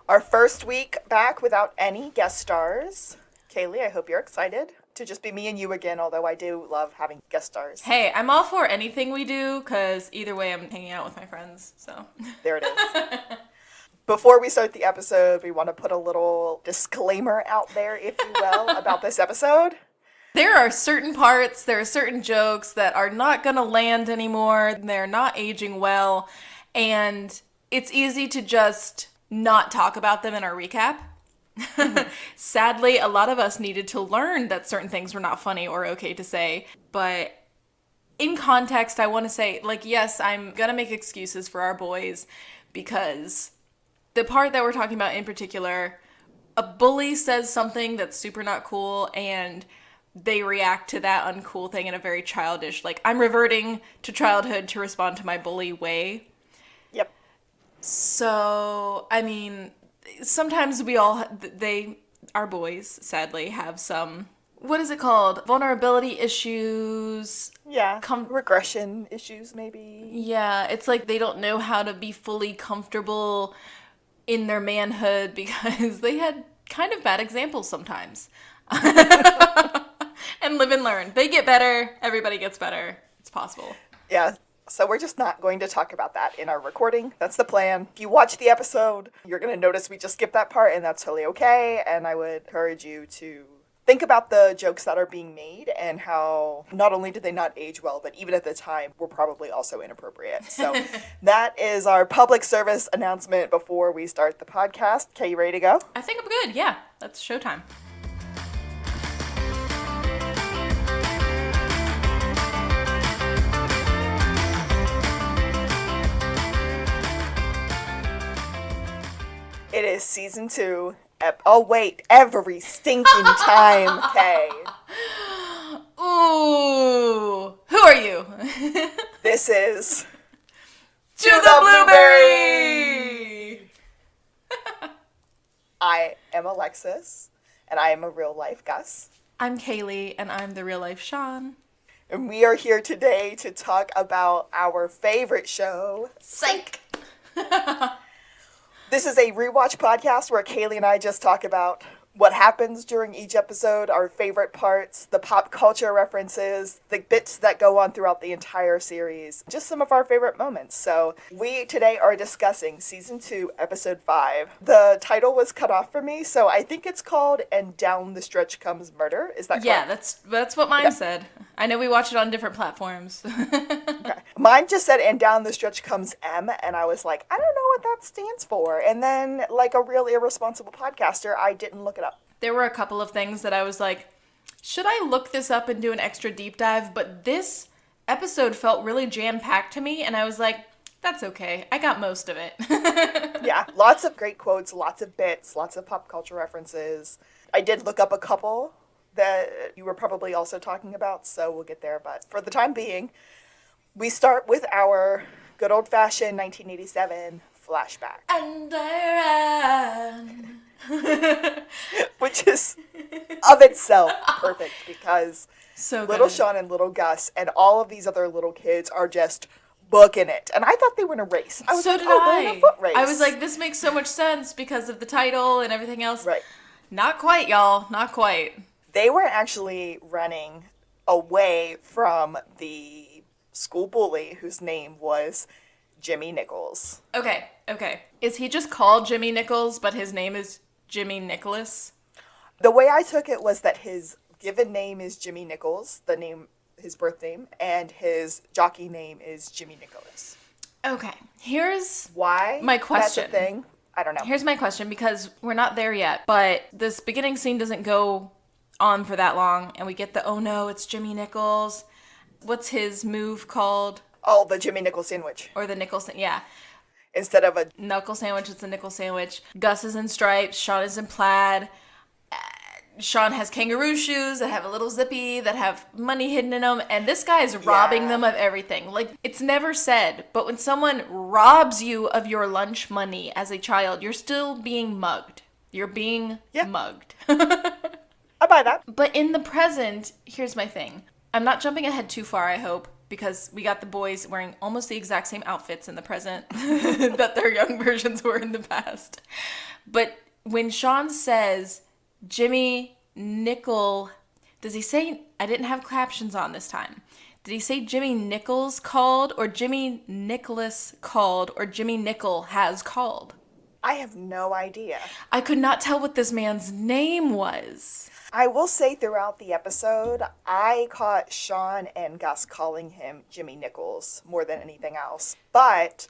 Our first week back without any guest stars. Kaylee, I hope you're excited to just be me and you again, although I do love having guest stars. Hey, I'm all for anything we do, because either way I'm hanging out with my friends, so. There it is. Before we start the episode, we want to put a little disclaimer out there, if you will, about this episode. There are certain parts, there are certain jokes that are not going to land anymore, they're not aging well, and it's easy to just not talk about them in our recap. Sadly, a lot of us needed to learn that certain things were not funny or okay to say, but in context, I want to say, yes, I'm gonna make excuses for our boys, because the part that we're talking about in particular, a bully says something that's super not cool, and they react to that uncool thing in a very childish, I'm reverting to childhood to respond to my bully way. Yep. So, I mean, sometimes our boys, sadly, have some, what is it called? Vulnerability issues. Yeah, regression issues, maybe. Yeah, it's like they don't know how to be fully comfortable in their manhood because they had kind of bad examples sometimes. And live and learn. They get better. Everybody gets better. It's possible. Yeah. So we're just not going to talk about that in our recording. That's the plan. If you watch the episode, you're going to notice we just skipped that part, and that's totally okay. And I would encourage you to think about the jokes that are being made and how not only did they not age well, but even at the time were probably also inappropriate. So that is our public service announcement before we start the podcast. Okay, you ready to go? I think I'm good. Yeah, that's showtime. It is season 2. Oh, wait. Every stinking time, Kay. Ooh. Who are you? This is... To the Blueberry! I am Alexis, and I am a real-life Gus. I'm Kaylee, and I'm the real-life Shawn. And we are here today to talk about our favorite show, Psych! This is a rewatch podcast where Kaylee and I just talk about what happens during each episode, our favorite parts, the pop culture references, the bits that go on throughout the entire series, just some of our favorite moments. So we today are discussing season 2, episode 5. The title was cut off for me, so I think it's called And Down the Stretch Comes Murder. Is that correct? Yeah, that's what mine said. I know we watch it on different platforms. Okay. Mine just said, and down the stretch comes M, and I was like, I don't know what that stands for. And then, like a real irresponsible podcaster, I didn't look it up. There were a couple of things that I was like, should I look this up and do an extra deep dive? But this episode felt really jam-packed to me, and I was like, that's okay. I got most of it. Yeah, lots of great quotes, lots of bits, lots of pop culture references. I did look up a couple that you were probably also talking about, so we'll get there. But for the time being, we start with our good old-fashioned 1987 flashback. And I ran. Which is, of itself, perfect, because So little good. Shawn and little Gus and all of these other little kids are just booking it. And I thought they were in a race. I was So like, did they're in a foot race. I was like, this makes so much sense because of the title and everything else. Right. Not quite, y'all. Not quite. They were actually running away from the school bully whose name was Jimmy Nichols. Okay. Is he just called Jimmy Nichols, but his name is Jimmy Nicholas? The way I took it was that his given name is Jimmy Nichols, his birth name, and his jockey name is Jimmy Nicholas. Okay. Here's Why? my question. That's a thing. I don't know. Here's my question, because we're not there yet, but this beginning scene doesn't go on for that long, and we get the, oh no, it's Jimmy Nichols. What's his move called? Oh, the Jimmy Nichols sandwich. Or the nickel, yeah. Instead of a... Knuckle sandwich, it's a nickel sandwich. Gus is in stripes, Shawn is in plaid. Shawn has kangaroo shoes that have a little zippy, that have money hidden in them, and this guy is robbing them of everything. Like, it's never said, but when someone robs you of your lunch money as a child, you're still being mugged. You're being mugged. I buy that. But in the present, here's my thing. I'm not jumping ahead too far, I hope, because we got the boys wearing almost the exact same outfits in the present that their young versions were in the past. But when Shawn says Jimmy Nickel, does he say, I didn't have captions on this time. Did he say Jimmy Nichols called, or Jimmy Nicholas called, or Jimmy Nickel has called? I have no idea. I could not tell what this man's name was. I will say throughout the episode, I caught Shawn and Gus calling him Jimmy Nichols more than anything else. But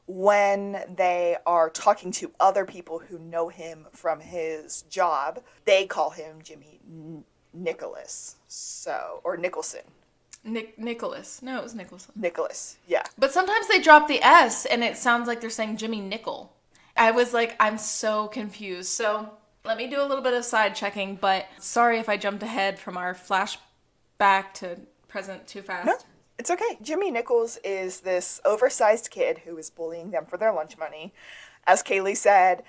when they are talking to other people who know him from his job, they call him Jimmy Nicholas. Or Nicholson. Nicholas. No, it was Nicholson. Nicholas, yeah. But sometimes they drop the S and it sounds like they're saying Jimmy Nickel. I was like, I'm so confused. So let me do a little bit of side checking, but sorry if I jumped ahead from our flashback to present too fast. No, it's okay. Jimmy Nichols is this oversized kid who is bullying them for their lunch money. As Kaylee said,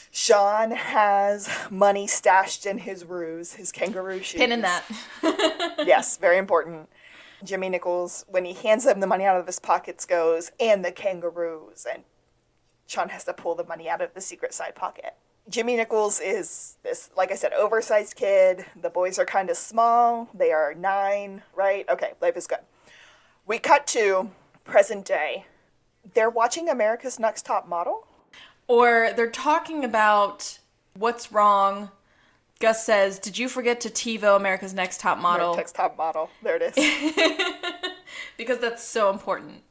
Shawn has money stashed in his ruse, his kangaroo shoes. Pin in that. Yes, very important. Jimmy Nichols, when he hands him the money out of his pockets, goes, and the kangaroos, and Shawn has to pull the money out of the secret side pocket. Jimmy Nichols is this, like I said, oversized kid. The boys are kind of small. They are 9, right? Okay, life is good. We cut to present day. They're watching America's Next Top Model. Or they're talking about what's wrong. Gus says, did you forget to TiVo America's Next Top Model? Next Top Model. There it is. Because that's so important.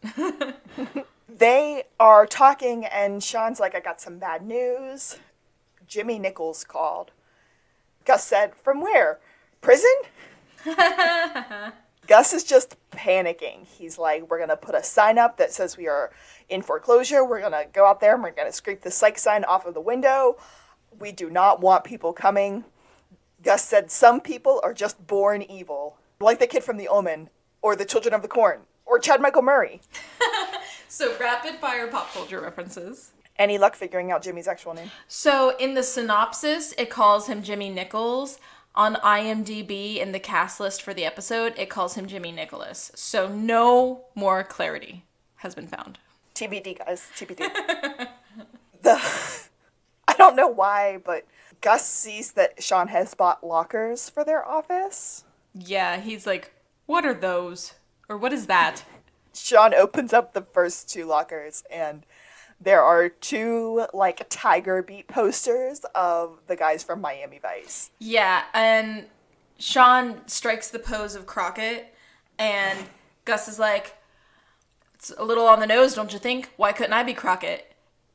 They are talking, and Shawn's like, I got some bad news. Jimmy Nichols called. Gus said, from where? Prison? Gus is just panicking. He's like, we're going to put a sign up that says we are in foreclosure. We're going to go out there and we're going to scrape the psych sign off of the window. We do not want people coming. Gus said, some people are just born evil. Like the kid from The Omen, or the Children of the Corn, or Chad Michael Murray. So rapid fire pop culture references. Any luck figuring out Jimmy's actual name? So in the synopsis, it calls him Jimmy Nichols. On IMDb, in the cast list for the episode, it calls him Jimmy Nicholas. So no more clarity has been found. TBD, guys. TBD. I don't know why, but Gus sees that Shawn has bought lockers for their office. Yeah, he's like, what are those? Or what is that? Shawn opens up the first 2 lockers, and there are 2, like, Tiger Beat posters of the guys from Miami Vice. Yeah, and Shawn strikes the pose of Crockett, and Gus is like, it's a little on the nose, don't you think? Why couldn't I be Crockett?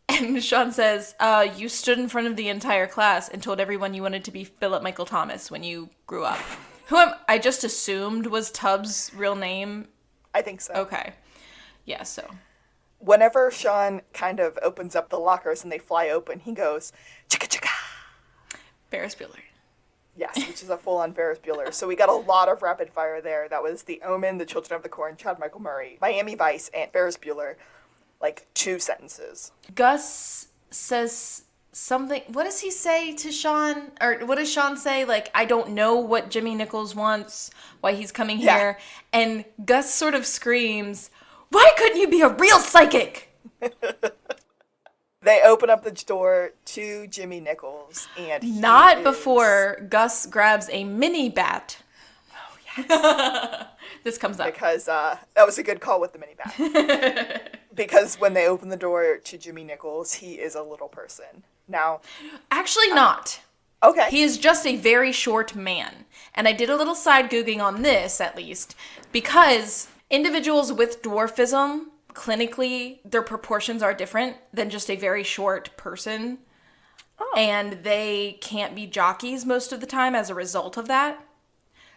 And Shawn says, you stood in front of the entire class and told everyone you wanted to be Philip Michael Thomas when you grew up. I just assumed was Tubbs' real name. I think so. Okay. Yeah, so. Whenever Shawn kind of opens up the lockers and they fly open, he goes, chicka chicka. Ferris Bueller. Yes, which is a full-on Ferris Bueller. So we got a lot of rapid fire there. That was The Omen, The Children of the Corn, Chad Michael Murray, Miami Vice, and Ferris Bueller. Like 2 sentences. Gus says something. What does he say to Shawn? Or what does Shawn say? Like, I don't know what Jimmy Nichols wants, why he's coming here. And Gus sort of screams, why couldn't you be a real psychic? They open up the door to Jimmy Nichols, and Not before Gus grabs a mini bat. Oh, yes. This comes up. Because that was a good call with the mini bat. Because when they open the door to Jimmy Nichols, he is a little person. Now... Actually not. Okay. He is just a very short man. And I did a little side googling on this, at least, because individuals with dwarfism, clinically, their proportions are different than just a very short person. Oh. And they can't be jockeys most of the time as a result of that.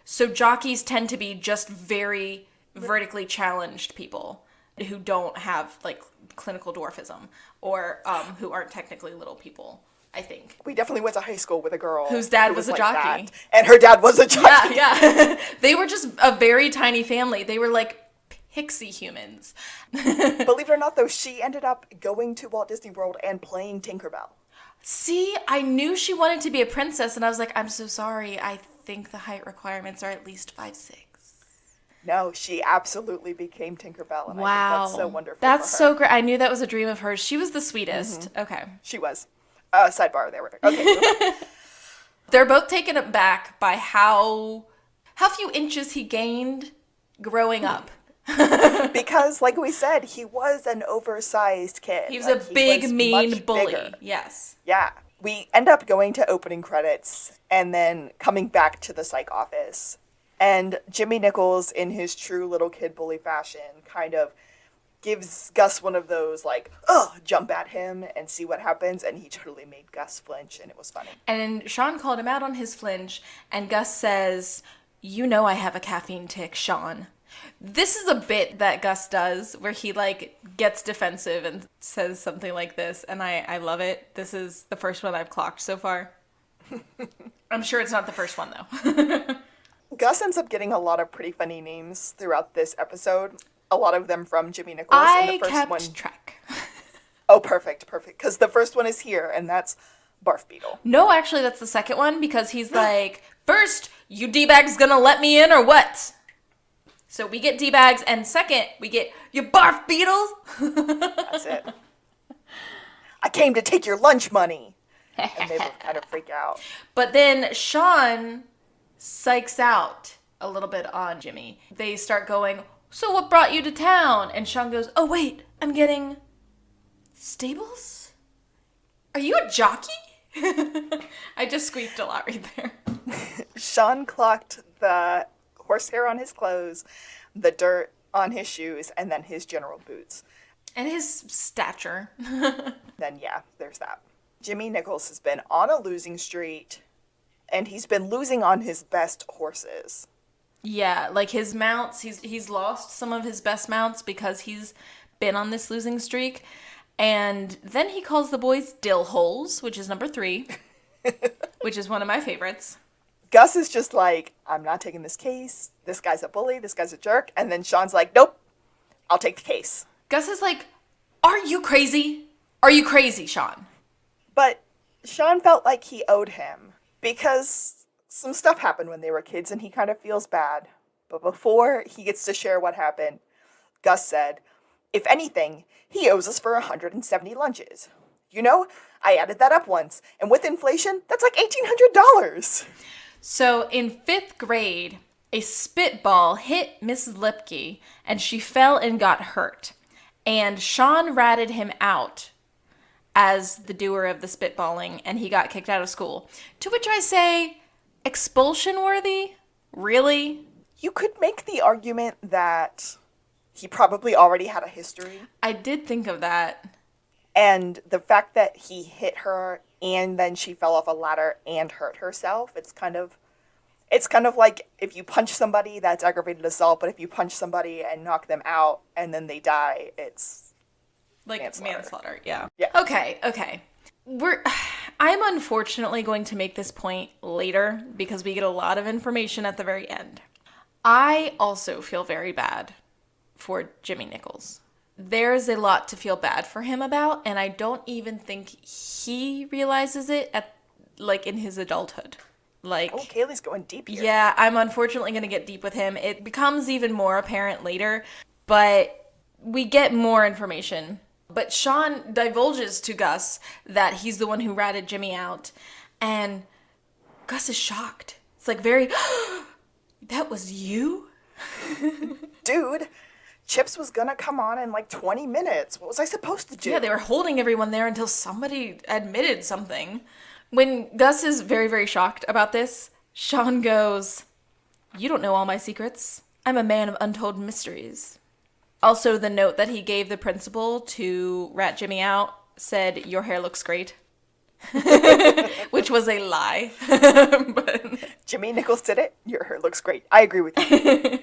So jockeys tend to be just very vertically challenged people who don't have, like, clinical dwarfism, or who aren't technically little people, I think. We definitely went to high school with a girl whose dad was a like jockey. That, and her dad was a jockey. Yeah. They were just a very tiny family. They were like pixie humans. Believe it or not, though, she ended up going to Walt Disney World and playing Tinkerbell. See, I knew she wanted to be a princess, and I was like, I'm so sorry. I think the height requirements are at least 5'6". No, she absolutely became Tinkerbell, and I think that's so wonderful. That's for her. so great. I knew that was a dream of hers. She was the sweetest. Okay. She was. Sidebar, there we go. Okay. They're both taken aback by how few inches he gained growing up. Because, like we said, he was an oversized kid. He was a big, mean bully. Bigger. Yes. Yeah. We end up going to opening credits and then coming back to the psych office. And Jimmy Nichols, in his true little kid bully fashion, kind of gives Gus one of those, like, jump at him and see what happens. And he totally made Gus flinch, and it was funny. And Shawn called him out on his flinch, and Gus says, "You know I have a caffeine tick, Shawn." This is a bit that Gus does where he, like, gets defensive and says something like this, and I love it. This is the first one I've clocked so far. I'm sure it's not the first one, though. Gus ends up getting a lot of pretty funny names throughout this episode. A lot of them from Jimmy Nichols. I and the first kept one... track. Oh, perfect. Because the first one is here, and that's Barf Beetle. No, actually, that's the second one, because he's like, first, you D-bags gonna let me in or what? So we get D-bags, and second, we get, you barf beetles? That's it. I came to take your lunch money. And they both kind of freak out. But then Shawn psychs out a little bit on Jimmy. They start going, so what brought you to town? And Shawn goes, oh wait, I'm getting stables? Are you a jockey? I just squeaked a lot right there. Shawn clocked the horsehair on his clothes, the dirt on his shoes, and then his general boots. And his stature. Then yeah, there's that. Jimmy Nichols has been on a losing streak, and he's been losing on his best horses. Yeah, like his mounts, he's lost some of his best mounts because he's been on this losing streak. And then he calls the boys dill holes, which is number 3, which is one of my favorites. Gus is just like, I'm not taking this case. This guy's a bully. This guy's a jerk. And then Shawn's like, nope, I'll take the case. Gus is like, are you crazy? Are you crazy, Shawn? But Shawn felt like he owed him because some stuff happened when they were kids and he kind of feels bad. But before he gets to share what happened, Gus said, if anything, he owes us for 170 lunches. You know, I added that up once, and with inflation, that's like $1,800. So in 5th grade, a spitball hit Mrs. Lipke, and she fell and got hurt. And Shawn ratted him out as the doer of the spitballing, and he got kicked out of school. To which I say, expulsion worthy? Really? You could make the argument that he probably already had a history. I did think of that. And the fact that he hit her and then she fell off a ladder and hurt herself, it's kind of like if you punch somebody, that's aggravated assault, but if you punch somebody and knock them out and then they die, it's like manslaughter. Yeah. Yeah. Okay. I'm unfortunately going to make this point later because we get a lot of information at the very end. I also feel very bad for Jimmy Nichols. There's a lot to feel bad for him about, and I don't even think he realizes it in his adulthood. Kaylee's going deep here. Yeah, I'm unfortunately going to get deep with him. It becomes even more apparent later, but we get more information. But Shawn divulges to Gus that he's the one who ratted Jimmy out, and Gus is shocked. It's like very, that was you? Dude, Chips was gonna come on in like 20 minutes. What was I supposed to do? Yeah, they were holding everyone there until somebody admitted something. When Gus is very, very shocked about this, Shawn goes, you don't know all my secrets. I'm a man of untold mysteries. Also, the note that he gave the principal to rat Jimmy out said, your hair looks great. Which was a lie. But... Jimmy Nichols did it. Your hair looks great. I agree with you.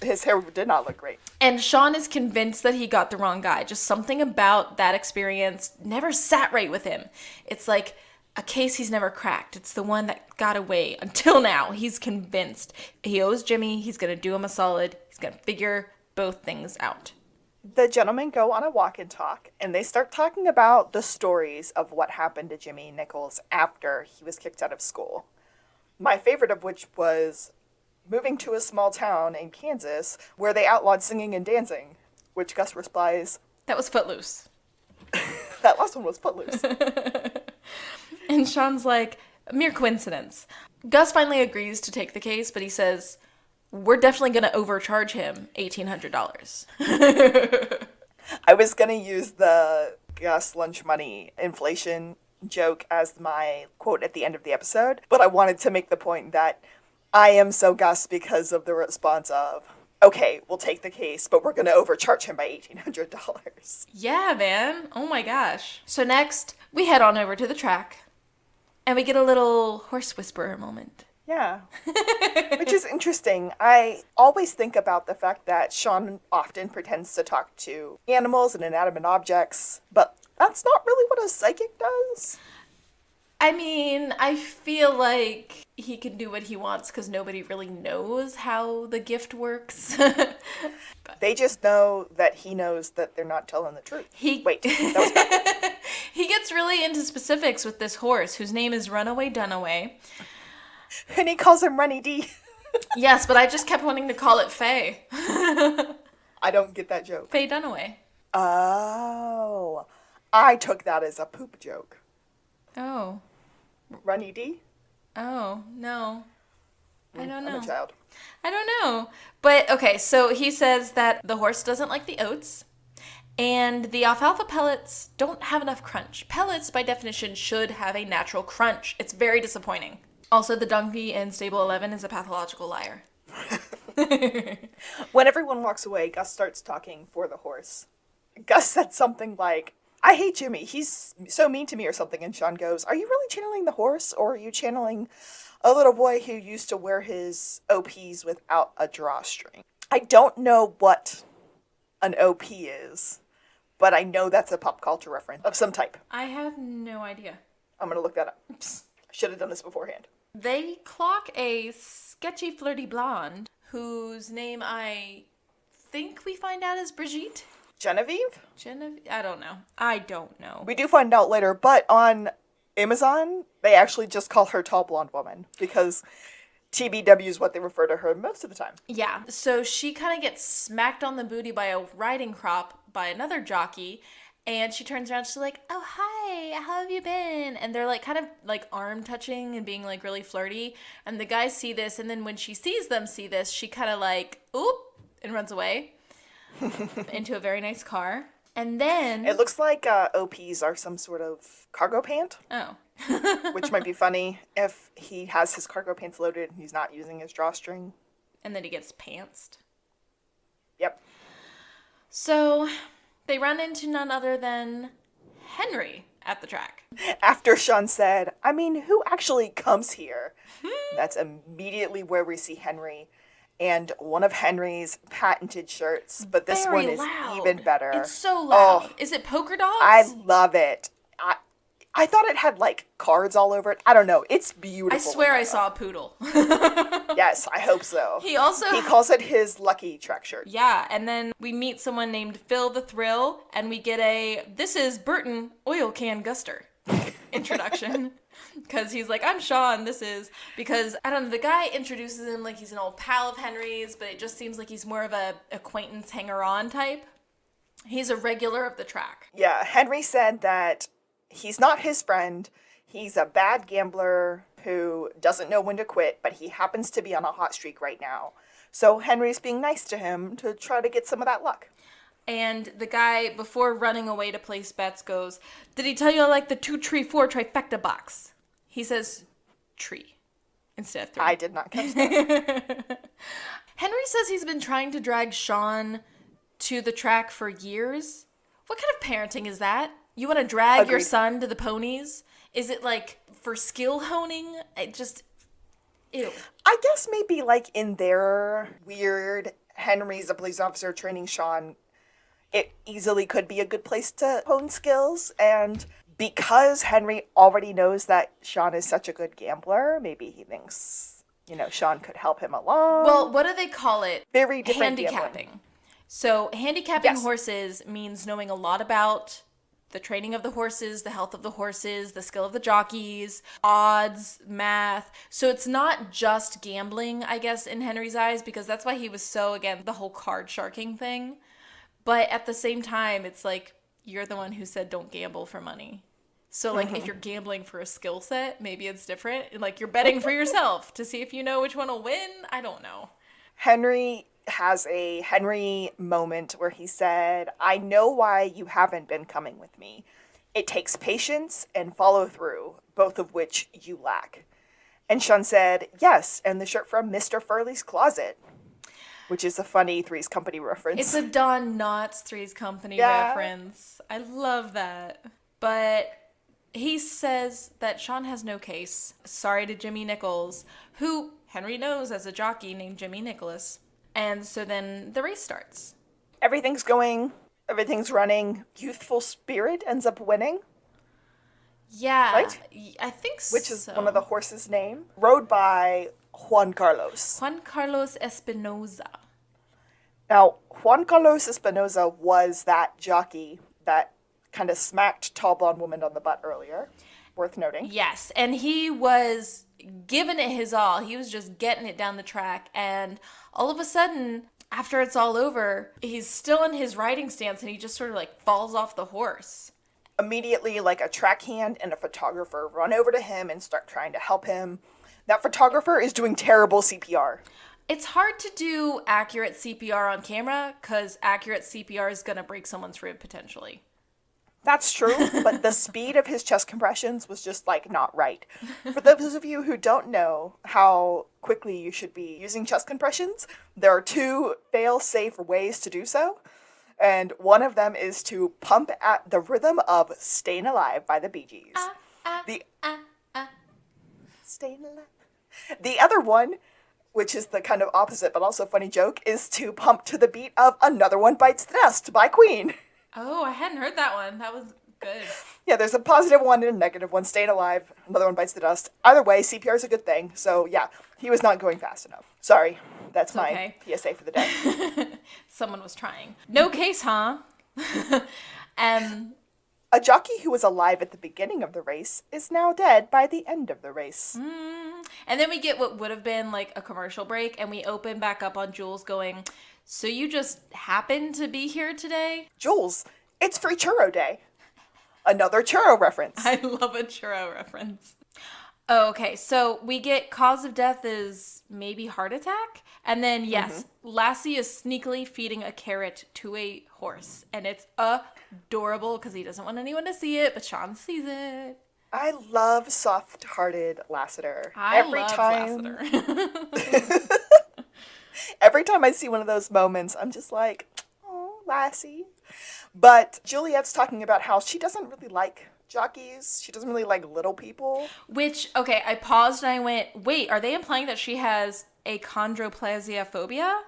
His hair did not look great. And Shawn is convinced that he got the wrong guy. Just something about that experience never sat right with him. It's like a case he's never cracked. It's the one that got away. Until now, he's convinced he owes Jimmy. He's going to do him a solid. He's going to figure both things out. The gentlemen go on a walk and talk, and they start talking about the stories of what happened to Jimmy Nichols after he was kicked out of school. My favorite of which was moving to a small town in Kansas where they outlawed singing and dancing, which Gus replies, That was Footloose. that last one was Footloose. And Shawn's like, mere coincidence. Gus finally agrees to take the case, but he says, we're definitely going to overcharge him $1,800. I was going to use the Gus lunch money inflation joke as my quote at the end of the episode, but I wanted to make the point that I am so Gus because of the response of, okay, we'll take the case, but we're going to overcharge him by $1,800. Yeah, man. Oh my gosh. So next, we head on over to the track, and we get a little horse whisperer moment. Yeah. Which is interesting. I always think about the fact that Shawn often pretends to talk to animals and inanimate objects, but that's not really what a psychic does. I mean, I feel like he can do what he wants because nobody really knows how the gift works. They just know that he knows that they're not telling the truth. Wait, that was backwards. He gets really into specifics with this horse, whose name is Runaway Dunaway. And he calls him Runny D. Yes, but I just kept wanting to call it Faye. I don't get that joke. Faye Dunaway. Oh. I took that as a poop joke. Oh. Runny D? Oh, no. I don't know. I'm a child. I don't know. But, okay, so he says that the horse doesn't like the oats, and the alfalfa pellets don't have enough crunch. Pellets, by definition, should have a natural crunch. It's very disappointing. Also, the donkey in Stable 11 is a pathological liar. When everyone walks away, Gus starts talking for the horse. Gus said something like, I hate Jimmy. He's so mean to me or something. And Shawn goes, are you really channeling the horse? Or are you channeling a little boy who used to wear his OPs without a drawstring? I don't know what an OP is, but I know that's a pop culture reference of some type. I have no idea. I'm going to look that up. I should have done this beforehand. They clock a sketchy, flirty blonde whose name I think we find out is Brigitte. Genevieve? I don't know. We do find out later, but on Amazon, they actually just call her Tall Blonde Woman because TBW is what they refer to her most of the time. Yeah, so she kind of gets smacked on the booty by a riding crop by another jockey, and she turns around, she's like, oh, hi, how have you been? And they're like kind of like arm touching and being like really flirty, and the guys see this, and then when she sees them see this, she kind of like, oop, and runs away into a very nice car. And then it looks like OPs are some sort of cargo pant. Oh. Which might be funny if he has his cargo pants loaded and he's not using his drawstring. And then he gets pantsed. Yep. So they run into none other than Henry at the track. After Shawn said, I mean, who actually comes here? That's immediately where we see Henry and one of Henry's patented shirts, but this Very one is loud. even better. It's so loud. Oh, is it polka dots? I love it. I thought it had like cards all over it. I don't know. It's beautiful. I swear I saw a poodle. Yes, I hope so. He calls it his lucky track shirt. Yeah, and then we meet someone named Phil the Thrill, and we get this is Burton Oil Can Guster introduction. Because he's like, I'm Shawn, because, I don't know, the guy introduces him like he's an old pal of Henry's, but it just seems like he's more of a acquaintance hanger-on type. He's a regular of the track. Yeah, Henry said that he's not his friend. He's a bad gambler who doesn't know when to quit, but he happens to be on a hot streak right now. So Henry's being nice to him to try to get some of that luck. And the guy, before running away to place bets, goes, did he tell you I like the 2 tree 4 trifecta box? He says tree instead of 3. I did not catch that. Henry says he's been trying to drag Shawn to the track for years. What kind of parenting is that? You want to drag your son to the ponies? Is it like for skill honing? It just, ew. I guess maybe like in their weird Henry's a police officer training Shawn, it easily could be a good place to hone skills. And because Henry already knows that Shawn is such a good gambler, maybe he thinks, Shawn could help him along. Well, what do they call it? Very different handicapping. Gambling. So handicapping horses means knowing a lot about the training of the horses, the health of the horses, the skill of the jockeys, odds, math. So it's not just gambling, I guess, in Henry's eyes, because that's why he was so, again, the whole card sharking thing. But at the same time, it's like, you're the one who said don't gamble for money. So, like, if you're gambling for a skill set, maybe it's different. Like, you're betting for yourself to see if you know which one will win. I don't know. Henry has a Henry moment where he said, I know why you haven't been coming with me. It takes patience and follow through, both of which you lack. And Shawn said, yes, and the shirt from Mr. Furley's closet, which is a funny Three's Company reference. It's a Don Knotts Three's Company reference. I love that. But he says that Shawn has no case. Sorry to Jimmy Nichols, who Henry knows as a jockey named Jimmy Nicholas. And so then the race starts. Everything's going, everything's running. Youthful Spirit ends up winning. Yeah. Right? I think so. Which is one of the horses' name. Rode by Juan Carlos. Juan Carlos Espinoza. Now, Juan Carlos Espinoza was that jockey that kind of smacked Tall Blonde Woman on the butt earlier. Worth noting. Yes, and he was giving it his all. He was just getting it down the track. And all of a sudden, after it's all over, he's still in his riding stance and he just sort of like falls off the horse. Immediately, like a track hand and a photographer run over to him and start trying to help him. That photographer is doing terrible CPR. It's hard to do accurate CPR on camera because accurate CPR is going to break someone's rib potentially. That's true, but the speed of his chest compressions was just, like, not right. For those of you who don't know how quickly you should be using chest compressions, there are 2 fail-safe ways to do so, and one of them is to pump at the rhythm of Stayin' Alive by the Bee Gees. Stayin' Alive. The other one, which is the kind of opposite but also funny joke, is to pump to the beat of Another One Bites the Dust by Queen. Oh, I hadn't heard that one. That was good. Yeah, there's a positive one and a negative one. Stayin' Alive, Another One Bites the Dust. Either way, CPR is a good thing. So, yeah, he was not going fast enough. Sorry, that's my PSA for the day. Someone was trying. No case, huh? A jockey who was alive at the beginning of the race is now dead by the end of the race. And then we get what would have been like a commercial break, and we open back up on Jules going, so you just happened to be here today? Jules, it's Free Churro Day. Another churro reference. I love a churro reference. Oh, okay, so we get cause of death is maybe heart attack. And then, yes, Lassie is sneakily feeding a carrot to a horse. And it's adorable because he doesn't want anyone to see it, but Shawn sees it. I love soft-hearted Lassiter. Lassiter. Every time I see one of those moments, I'm just like, oh, Lassie. But Juliet's talking about how she doesn't really like jockeys. She doesn't really like little people. Which, okay, I paused and I went, wait, are they implying that she has achondroplasia phobia?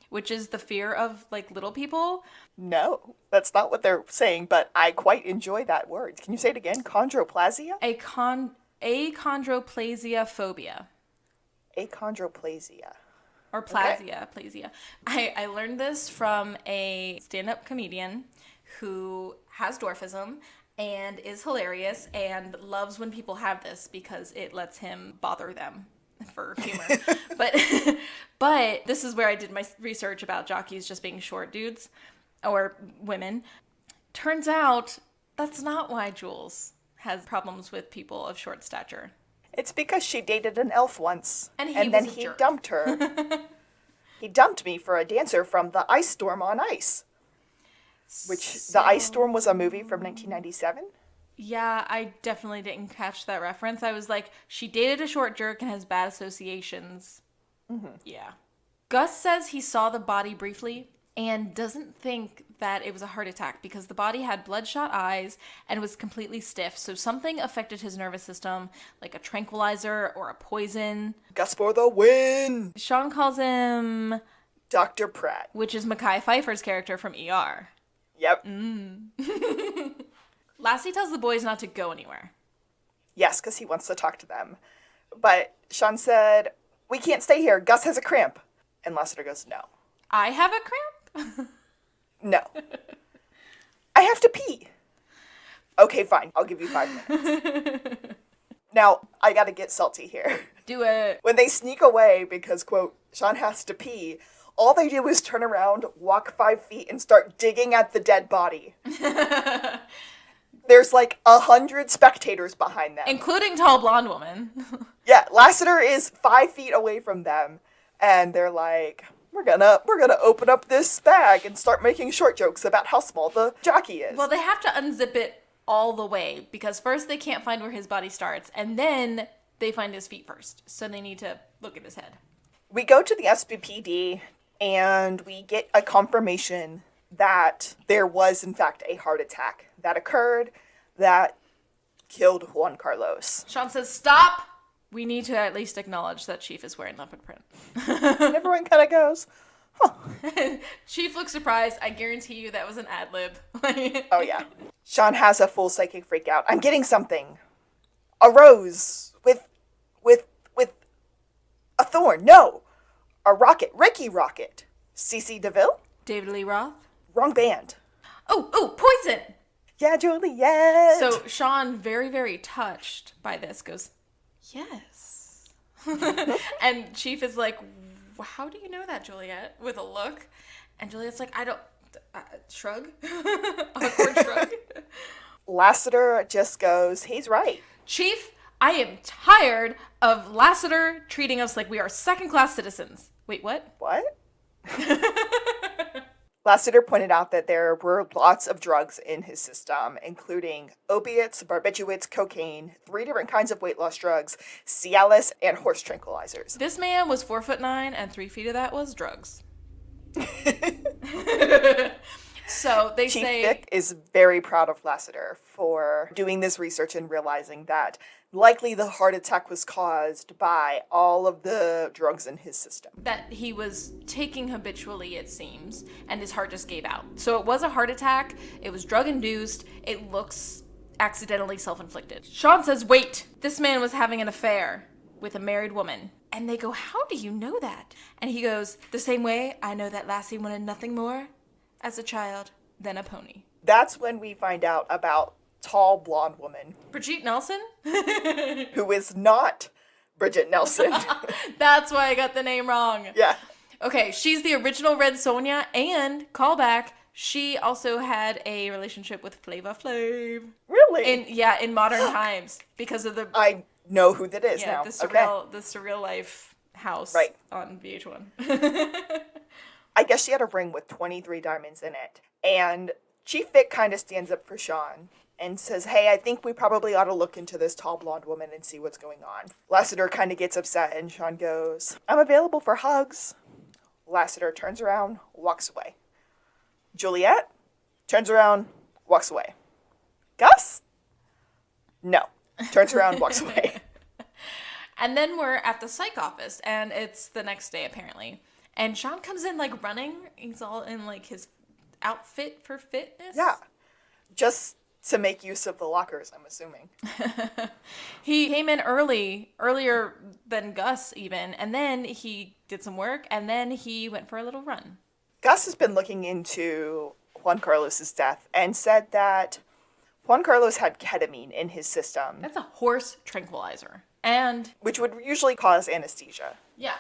Which is the fear of, like, little people? No, that's not what they're saying, but I quite enjoy that word. Can you say it again? Chondroplasia? Achondroplasia phobia. Achondroplasia. Or plasia, plasia. I learned this from a stand-up comedian who has dwarfism and is hilarious and loves when people have this because it lets him bother them for humor. But this is where I did my research about jockeys just being short dudes or women. Turns out that's not why Jules has problems with people of short stature. It's because she dated an elf once. And then he dumped her. He dumped me for a dancer from The Ice Storm on Ice. The Ice Storm was a movie from 1997. Yeah, I definitely didn't catch that reference. I was like, she dated a short jerk and has bad associations. Yeah. Gus says he saw the body briefly and doesn't think that it was a heart attack because the body had bloodshot eyes and was completely stiff. So something affected his nervous system, like a tranquilizer or a poison. Gus for the win! Shawn calls him Dr. Pratt, which is Mekhi Phifer's character from ER. Yep. Lassie tells the boys not to go anywhere. Yes, because he wants to talk to them. But Shawn said, we can't stay here. Gus has a cramp. And Lassiter goes, no. I have a cramp? No. I have to pee. Okay, fine. I'll give you 5 minutes. Now, I gotta get salty here. Do it. When they sneak away because, quote, Shawn has to pee, all they do is turn around, walk 5 feet, and start digging at the dead body. There's like 100 spectators behind them. Including tall blonde woman. Yeah, Lassiter is 5 feet away from them, and they're like, we're gonna open up this bag and start making short jokes about how small the jockey is. Well, they have to unzip it all the way, because first they can't find where his body starts, and then they find his feet first. So they need to look at his head. We go to the SBPD, and we get a confirmation that there was, in fact, a heart attack that occurred that killed Juan Carlos. Shawn says, stop! We need to at least acknowledge that Chief is wearing leopard print. And everyone kind of goes, huh. Chief looks surprised. I guarantee you that was an ad-lib. Oh, yeah. Shawn has a full psychic freak out. I'm getting something. A rose with a thorn. No. A rocket. Ricky Rocket. CC DeVille? David Lee Roth? Wrong band. Oh, poison! Yeah, Juliet. So Shawn, very, very touched by this, goes, yes. And Chief is like, how do you know that, Juliet? With a look. And Juliet's like, I don't... shrug? Awkward shrug? Lassiter just goes, he's right. Chief, I am tired of Lassiter treating us like we are second-class citizens. Wait, what? What? Lassiter pointed out that there were lots of drugs in his system, including opiates, barbiturates, cocaine, 3 different kinds of weight loss drugs, Cialis, and horse tranquilizers. This man was 4'9", and 3 feet of that was drugs. So they Chief say... Vic is very proud of Lassiter for doing this research and realizing that likely the heart attack was caused by all of the drugs in his system. That he was taking habitually, it seems, and his heart just gave out. So it was a heart attack, it was drug-induced, it looks accidentally self-inflicted. Shawn says, wait, this man was having an affair with a married woman. And they go, how do you know that? And he goes, the same way I know that Lassie wanted nothing more as a child than a pony. That's when we find out about tall blonde woman. Brigitte Nelson? Who is not Bridget Nelson. That's why I got the name wrong. Yeah. Okay, she's the original Red Sonja, and callback, she also had a relationship with Flava Flav. Really? In modern times, because of the... I know who that is now. The surreal life house on VH1. I guess she had a ring with 23 diamonds in it. And Chief Vic kind of stands up for Shawn and says, hey, I think we probably ought to look into this tall blonde woman and see what's going on. Lassiter kind of gets upset, and Shawn goes, I'm available for hugs. Lassiter turns around, walks away. Juliet turns around, walks away. Gus? No. Turns around, walks away. And then we're at the psych office, and it's the next day, apparently. And Shawn comes in, like, running. He's all in, like, his outfit for fitness. Yeah. Just to make use of the lockers, I'm assuming. He came in earlier than Gus, even. And then he did some work, and then he went for a little run. Gus has been looking into Juan Carlos's death and said that Juan Carlos had ketamine in his system. That's a horse tranquilizer. And... which would usually cause anesthesia. Yeah.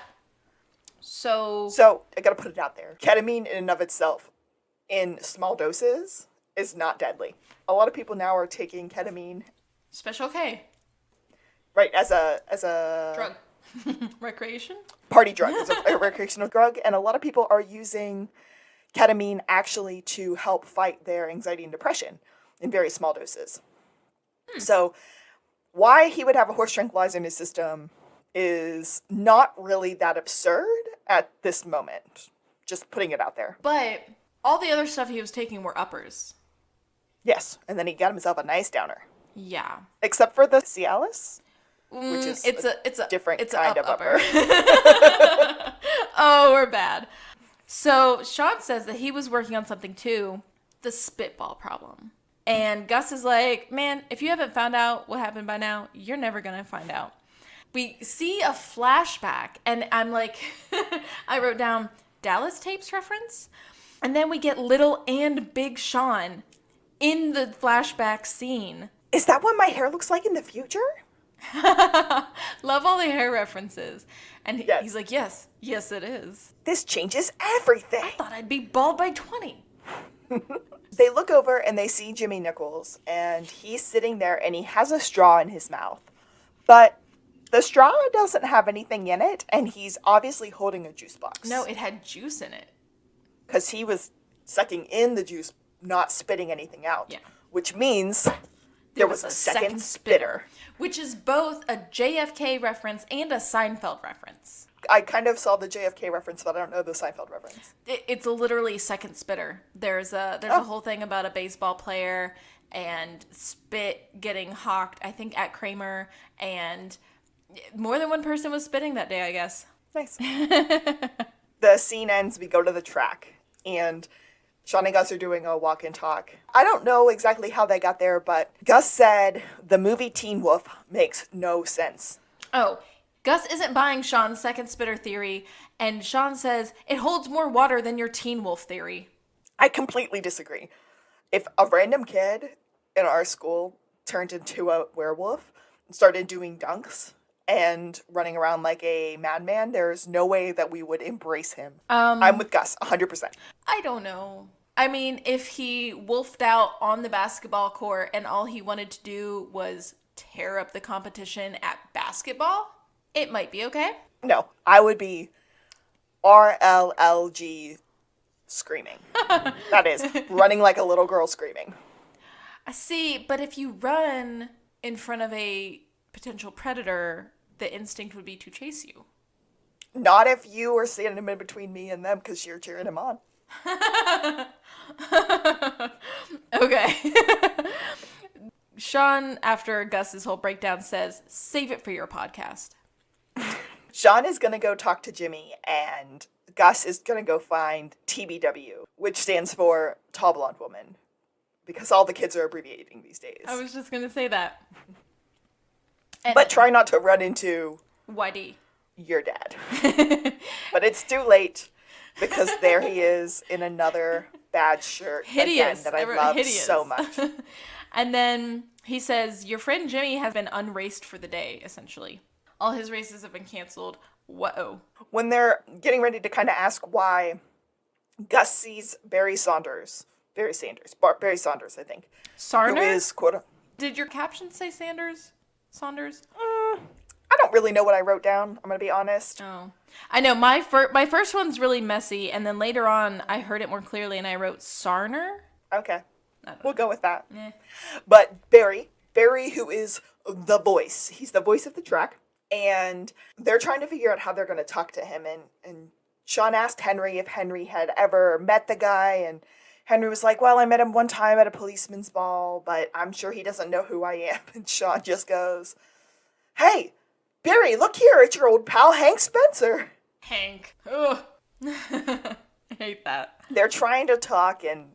So I gotta put it out there. Ketamine in and of itself, in small doses, is not deadly. A lot of people now are taking ketamine. Special K. Right, as a... drug. Recreation? Party drug. As a recreational drug. And a lot of people are using ketamine actually to help fight their anxiety and depression in very small doses. So why he would have a horse tranquilizer in his system is not really that absurd at this moment. Just putting it out there. But all the other stuff he was taking were uppers. Yes, and then he got himself a nice downer. Yeah. Except for the Cialis, which is it's a different kind of upper. Oh, we're bad. So Shawn says that he was working on something too, the spitball problem. And Gus is like, man, if you haven't found out what happened by now, you're never going to find out. We see a flashback, and I'm like, I wrote down Dallas Tapes reference. And then we get little and big Shawn in the flashback scene. Is that what my hair looks like in the future? Love all the hair references. And Yes. he's like, yes, it is. This changes everything. I thought I'd be bald by 20. They look over and they see Jimmy Nichols, and he's sitting there and he has a straw in his mouth. But the straw doesn't have anything in it, and he's obviously holding a juice box. No, it had juice in it. Because he was sucking in the juice, not spitting anything out. Yeah. Which means there was a second spitter. Which is both a JFK reference and a Seinfeld reference. I kind of saw the JFK reference, but I don't know the Seinfeld reference. It's literally second spitter. There's a whole thing about a baseball player and spit getting hawked, I think, at Kramer, and more than one person was spitting that day, I guess. Nice. The scene ends, we go to the track, and Shawn and Gus are doing a walk and talk. I don't know exactly how they got there, but Gus said the movie Teen Wolf makes no sense. Oh, Gus isn't buying Shawn's second spitter theory, and Shawn says it holds more water than your Teen Wolf theory. I completely disagree. If a random kid in our school turned into a werewolf and started doing dunks and running around like a madman, there's no way that we would embrace him. I'm with Gus, 100%. I don't know. I mean, if he wolfed out on the basketball court and all he wanted to do was tear up the competition at basketball, it might be okay. No, I would be RLLG screaming. That is, running like a little girl screaming. I see, but if you run in front of a potential predator, the instinct would be to chase you. Not if you are standing in between me and them because you're cheering him on. Okay. Shawn, after Gus's whole breakdown, says, save it for your podcast. Shawn is going to go talk to Jimmy, and Gus is going to go find TBW, which stands for Tall Blonde Woman, because all the kids are abbreviating these days. I was just going to say that. But try not to run into YD. Your dad. But it's too late, because there he is in another bad shirt Hideous. Again, that I love Hideous. so much. And then he says, your friend Jimmy has been unraced for the day, essentially. All his races have been canceled. Whoa. When they're getting ready to kind of ask why, Gus sees Barry Saunders, I think. Sarner? Who is, quote, Did your caption say Sanders? Saunders? I don't really know what I wrote down, I'm going to be honest. Oh. I know, my first one's really messy, and then later on, I heard it more clearly, and I wrote Sarner? Okay. We'll go with that. Eh. But Barry, who is the voice, he's the voice of the track, and they're trying to figure out how they're going to talk to him, and Shawn asked Henry if Henry had ever met the guy, and Henry was like, well, I met him one time at a policeman's ball, but I'm sure he doesn't know who I am. And Shawn just goes, hey, Barry, look here, it's your old pal Hank Spencer. Hank. Ugh. I hate that. They're trying to talk, and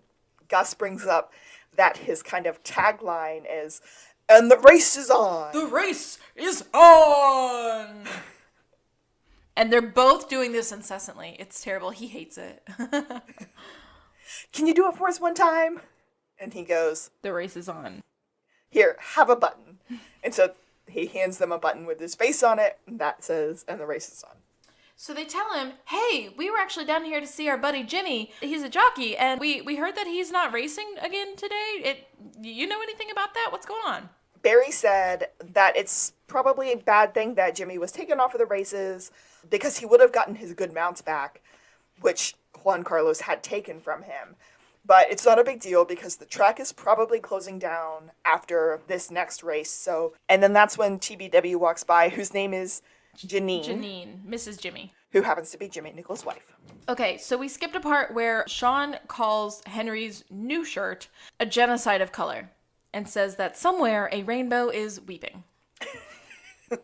Gus brings up that his kind of tagline is, and the race is on. The race is on! And they're both doing this incessantly. It's terrible. He hates it. Can you do it for us one time? And he goes, the race is on. Here, have a button. And so he hands them a button with his face on it, and that says, and the race is on. So they tell him, hey, we were actually down here to see our buddy Jimmy. He's a jockey, and we heard that he's not racing again today. You know anything about that? What's going on? Barry said that it's probably a bad thing that Jimmy was taken off of the races because he would have gotten his good mounts back, which Juan Carlos had taken from him. But it's not a big deal because the track is probably closing down after this next race. So, and then that's when TBW walks by, whose name is Janine, Mrs. Jimmy. Who happens to be Jimmy Nichols' wife. Okay, so we skipped a part where Shawn calls Henry's new shirt a genocide of color and says that somewhere a rainbow is weeping. And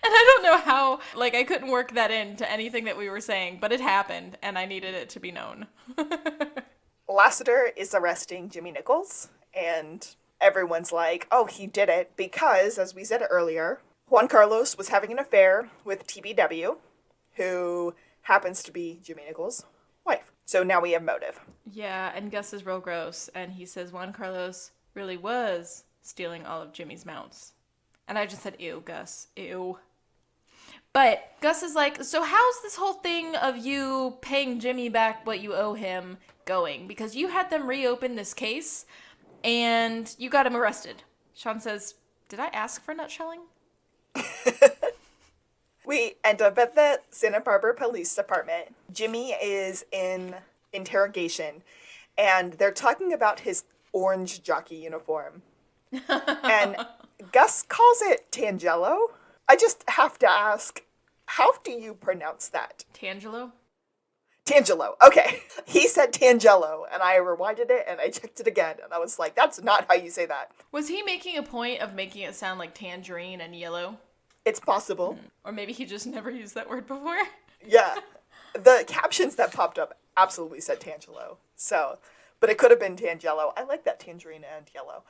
I don't know how, I couldn't work that into anything that we were saying, but it happened, and I needed it to be known. Lassiter is arresting Jimmy Nichols, and everyone's like, oh, he did it, because, as we said earlier, Juan Carlos was having an affair with TBW, who happens to be Jimmy Nichols' wife. So now we have motive. Yeah, and Gus is real gross, and he says Juan Carlos really was stealing all of Jimmy's mounts. And I just said, ew, Gus, ew. But Gus is like, so how's this whole thing of you paying Jimmy back what you owe him going? Because you had them reopen this case, and you got him arrested. Shawn says, did I ask for nutshelling? We end up at the Santa Barbara Police Department. Jimmy is in interrogation, and they're talking about his orange jockey uniform. And Gus calls it Tangelo. I just have to ask, how do you pronounce that? Tangelo? Tangelo. Okay. He said Tangelo, and I rewinded it, and I checked it again, and I was like, that's not how you say that. Was he making a point of making it sound like tangerine and yellow? It's possible. Or maybe he just never used that word before? Yeah. The captions that popped up absolutely said Tangelo. So, but it could have been Tangelo. I like that tangerine and yellow.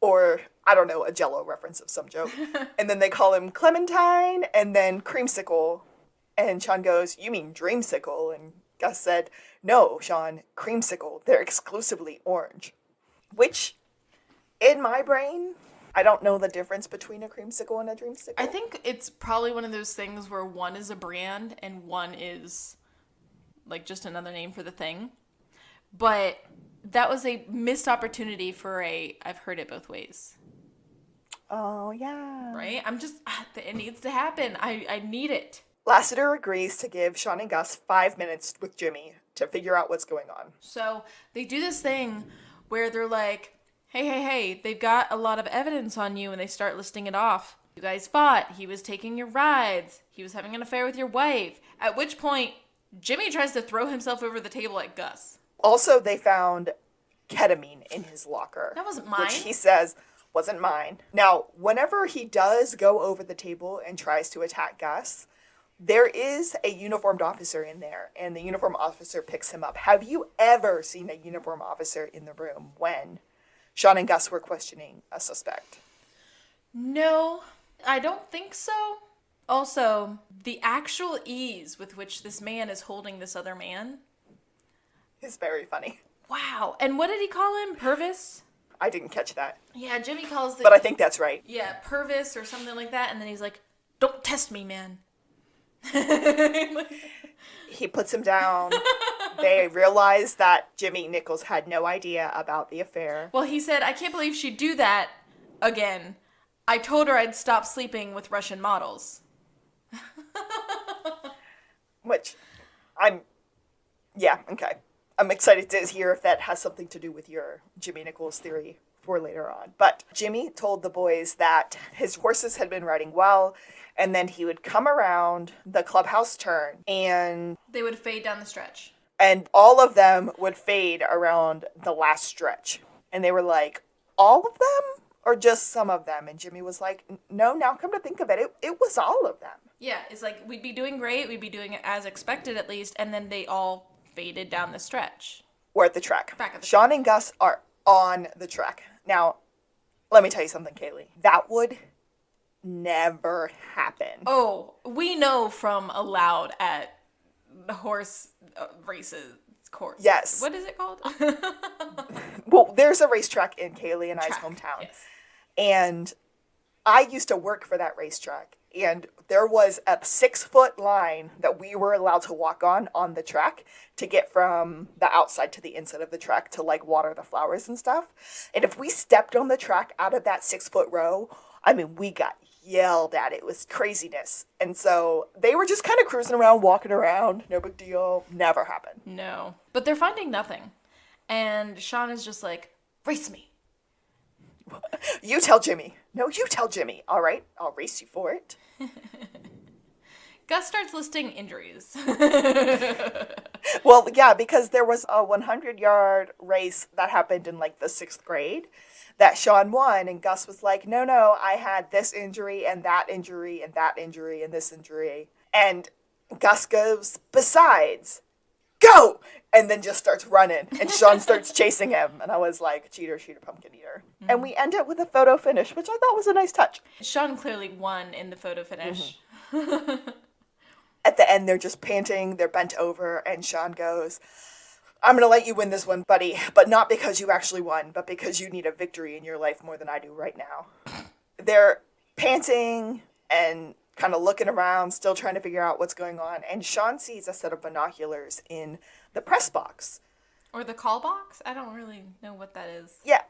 Or, I don't know, a Jell-O reference of some joke. And then they call him Clementine and then Creamsicle. And Shawn goes, you mean Dreamsicle? And Gus said, no, Shawn, Creamsicle. They're exclusively orange. Which, in my brain, I don't know the difference between a creamsicle and a dreamsicle. I think it's probably one of those things where one is a brand and one is like just another name for the thing. But that was a missed opportunity for I've heard it both ways. Oh, yeah. Right? It needs to happen. I need it. Lassiter agrees to give Shawn and Gus 5 minutes with Jimmy to figure out what's going on. So they do this thing where they're like, hey, they've got a lot of evidence on you, and they start listing it off. You guys fought. He was taking your rides. He was having an affair with your wife. At which point, Jimmy tries to throw himself over the table at Gus. Also, they found ketamine in his locker. That wasn't mine. Which he says wasn't mine. Now, whenever he does go over the table and tries to attack Gus, there is a uniformed officer in there, and the uniformed officer picks him up. Have you ever seen a uniformed officer in the room when Shawn and Gus were questioning a suspect? No, I don't think so. Also, the actual ease with which this man is holding this other man is very funny. Wow. And what did he call him? Purvis? I didn't catch that. Yeah, Jimmy calls But I think that's right. Yeah, Purvis or something like that. And then he's like, don't test me, man. He puts him down. They realize that Jimmy Nichols had no idea about the affair. Well, he said, I can't believe she'd do that again. I told her I'd stop sleeping with Russian models. Which, yeah, okay. I'm excited to hear if that has something to do with your Jimmy Nichols theory for later on. But Jimmy told the boys that his horses had been riding well, and then he would come around the clubhouse turn, and they would fade down the stretch. And all of them would fade around the last stretch. And they were like, all of them? Or just some of them? And Jimmy was like, no, now come to think of it, it was all of them. Yeah, it's like, we'd be doing great, we'd be doing it as expected at least, and then they all faded down the stretch. We're at the track. Back at the Shawn and Gus are on the track. Now, let me tell you something, Kaylee. That would never happen. Oh, we know from Aloud at the horse races course. Yes. What is it called? Well, there's a racetrack in Kaylee and I's hometown. Yes. And I used to work for that racetrack. And there was a 6-foot line that we were allowed to walk on the track to get from the outside to the inside of the track to like water the flowers and stuff. And if we stepped on the track out of that 6-foot row, I mean, we got yelled at. It was craziness. And so they were just kind of cruising around, walking around. No big deal. Never happened. No. But they're finding nothing. And Shawn is just like, race me. You tell Jimmy. No, you tell Jimmy. All right, I'll race you for it. Gus starts listing injuries. Well, yeah, because there was a 100-yard race that happened in like the 6th grade that Shawn won, and Gus was like, no, I had this injury and that injury and that injury and this injury. And Gus goes, besides, go! And then just starts running, and Shawn starts chasing him. And I was like, cheater, pumpkin eater. Mm-hmm. And we end up with a photo finish, which I thought was a nice touch. Shawn clearly won in the photo finish. Mm-hmm. At the end, they're just panting, they're bent over, and Shawn goes, I'm going to let you win this one, buddy, but not because you actually won, but because you need a victory in your life more than I do right now. They're panting and kind of looking around, still trying to figure out what's going on, and Shawn sees a set of binoculars in the press box. Or the call box? I don't really know what that is. Yeah,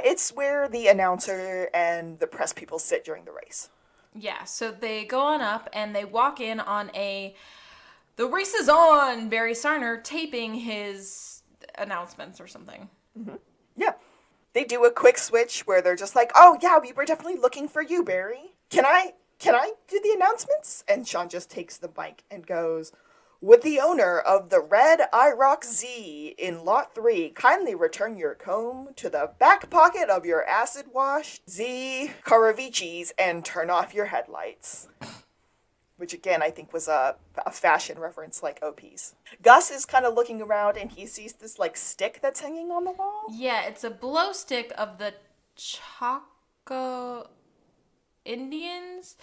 it's where the announcer and the press people sit during the race. Yeah, so they go on up and they walk in on the race is on, Barry Sarner taping his announcements or something. Mm-hmm. Yeah. They do a quick switch where they're just like, oh yeah, we were definitely looking for you, Barry. Can I do the announcements? And Shawn just takes the mic and goes, would the owner of the red IROC Z in Lot 3 kindly return your comb to the back pocket of your acid-washed Z Caravicis and turn off your headlights? Which, again, I think was a fashion reference like OP's. Gus is kind of looking around and he sees this, like, stick that's hanging on the wall. Yeah, it's a blow stick of the Chaco Indians.